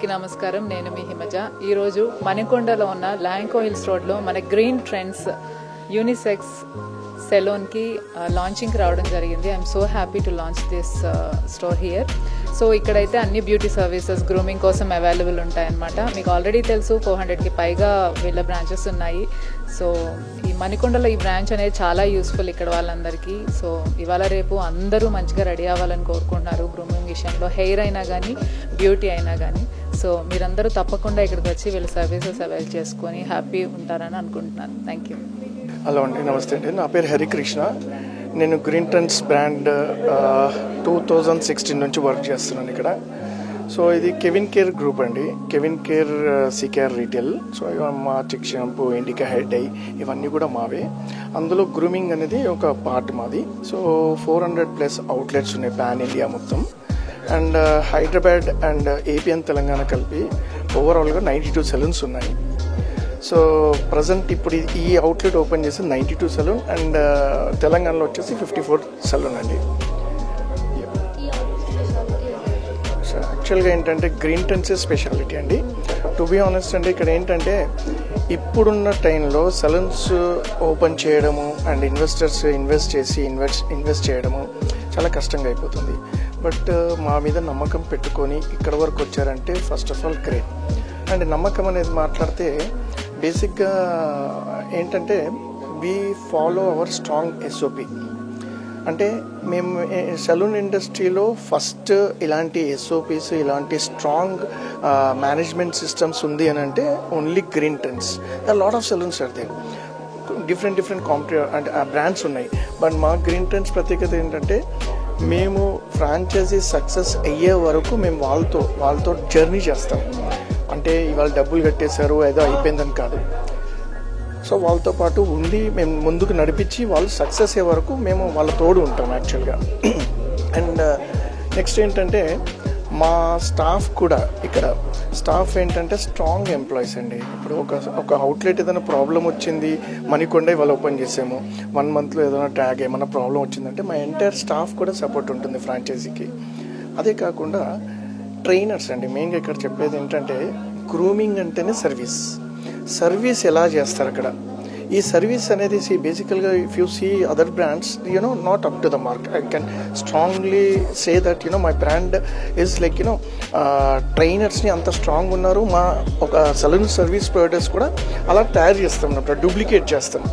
అందరికీ నమస్కారం. నేను మీ హిమజ. ఈరోజు మణికొండలో ఉన్న ల్యాంకో హిల్స్ రోడ్లో మన గ్రీన్ ట్రెండ్స్ యూనిసెక్స్ సెలూన్కి లాంచింగ్కి రావడం జరిగింది. I'm so happy to launch this store here. So ఇక్కడైతే అన్ని బ్యూటీ సర్వీసెస్ గ్రూమింగ్ కోసం అవైలబుల్ ఉంటాయన్నమాట. మీకు ఆల్రెడీ తెలుసు 400కి పైగా వీళ్ళ బ్రాంచెస్ ఉన్నాయి. సో ఈ మణికొండలో ఈ బ్రాంచ్ అనేది చాలా యూస్ఫుల్ ఇక్కడ వాళ్ళందరికీ. సో ఇవాళ రేపు అందరూ మంచిగా రెడీ అవ్వాలని కోరుకుంటున్నారు గ్రూమింగ్ విషయంలో, హెయిర్ అయినా కానీ బ్యూటీ అయినా కానీ. సో మీరందరూ తప్పకుండా ఇక్కడికి వచ్చి వీళ్ళ సర్వీసెస్ అవైల్ చేసుకొని హ్యాపీ ఉంటారని అనుకుంటున్నాను. Thank you. హలో అండి, నమస్తే అండి. నా పేరు హరికృష్ణ. నేను గ్రీన్ ట్రెండ్స్ బ్రాండ్ 2016 నుంచి వర్క్ చేస్తున్నాను ఇక్కడ. సో ఇది కెవిన్ కేర్ గ్రూప్ అండి. CavinKare CKR retail. So మా Chik shampoo, Indica hair dye ఇవన్నీ కూడా మావే. అందులో గ్రూమింగ్ అనేది ఒక పార్ట్ మాది. సో 400+ అవుట్లెట్స్ ఉన్నాయి పాన్ ఇండియా మొత్తం. And Hyderabad and AP and Telangana కలిపి ఓవరాల్గా 92 సెలూన్స్ ఉన్నాయి. సో ప్రజెంట్ ఇప్పుడు ఈ అవుట్లెట్ ఓపెన్ చేసి 92 సెలూన్ అండ్ తెలంగాణలో వచ్చేసి 54 సెలూన్ అండి. సో యాక్చువల్గా ఏంటంటే గ్రీన్ ట్రెండ్స్ స్పెషాలిటీ అండి. టు బీ ఆనెస్ట్ అండి, ఇక్కడ ఏంటంటే ఇప్పుడున్న టైంలో సెలూన్స్ ఓపెన్ చేయడము అండ్ ఇన్వెస్టర్స్ ఇన్వెస్ట్ చేయడము చాలా కష్టంగా అయిపోతుంది. బట్ మా మీద నమ్మకం పెట్టుకొని ఇక్కడ వరకు వచ్చారంటే first of all great. And నమ్మకం అనేది మాట్లాడితే బేసిక్గా ఏంటంటే we follow our strong SOP. అంటే మేము సెలూన్ ఇండస్ట్రీలో ఫస్ట్ ఇలాంటి SOPs, ఇలాంటి స్ట్రాంగ్ మేనేజ్మెంట్ సిస్టమ్స్ ఉంది అని అంటే only Green Trends. Lot of saloons are there, different అంటే బ్రాండ్స్ ఉన్నాయి. బట్ మా గ్రీన్ ట్రెండ్స్ ప్రత్యేకత ఏంటంటే మేము ఫ్రాంచైజీ సక్సెస్ అయ్యే వరకు మేము వాళ్ళతో జర్నీ చేస్తాం. అంటే ఇవాళ డబ్బులు కట్టేశారు ఏదో అయిపోయిందని కాదు. సో వాళ్ళతో పాటు ఉండి మేము ముందుకు నడిపించి వాళ్ళు సక్సెస్ అయ్యే వరకు మేము వాళ్ళ తోడు ఉంటాం యాక్చువల్గా. అండ్ నెక్స్ట్ ఏంటంటే మా స్టాఫ్ కూడా, ఇక్కడ స్టాఫ్ ఏంటంటే స్ట్రాంగ్ ఎంప్లాయీస్ అండి. ఇప్పుడు ఒక అవుట్లెట్ ఏదైనా ప్రాబ్లం వచ్చింది, మణికొండ ఇవాళ ఓపెన్ చేసాము, 1 మంత్లో ఏదైనా ట్యాగ్ ఏమైనా ప్రాబ్లం వచ్చిందంటే మా ఎంటైర్ స్టాఫ్ కూడా సపోర్ట్ ఉంటుంది ఫ్రాంచైజీకి. అదే కాకుండా ట్రైనర్స్ అండి. మెయిన్గా ఇక్కడ చెప్పేది ఏంటంటే గ్రూమింగ్ అంటేనే సర్వీస్ ఎలా చేస్తారు అక్కడ. ఈ సర్వీస్ అనేది బేసికల్గా if you see other brands not up to the mark. I can strongly say that my brand is like ట్రైనర్స్ని అంత స్ట్రాంగ్ ఉన్నారు. మా ఒక సెలూన్ సర్వీస్ ప్రొవైడర్స్ కూడా అలా తయారు చేస్తాం, డూప్లికేట్ చేస్తాం.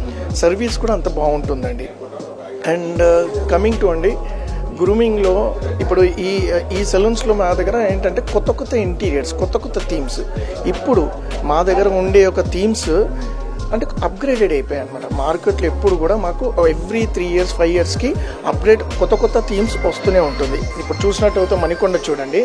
సర్వీస్ కూడా అంత బాగుంటుందండి. అండ్ కమింగ్ టు అండి గ్రూమింగ్లో ఇప్పుడు ఈ సెలూన్స్లో మా దగ్గర ఏంటంటే కొత్త ఇంటీరియర్స్, కొత్త థీమ్స్. ఇప్పుడు మా దగ్గర ఉండే ఒక థీమ్స్ అంటే అప్గ్రేడెడ్ అయిపోయాయి అనమాట. మార్కెట్లో ఎప్పుడు కూడా మాకు ఎవ్రీ 3 years 5 yearsకి అప్గ్రేడ్ కొత్త థీమ్స్ వస్తూనే ఉంటుంది. ఇప్పుడు చూసినట్టు మణికొండ చూడండి.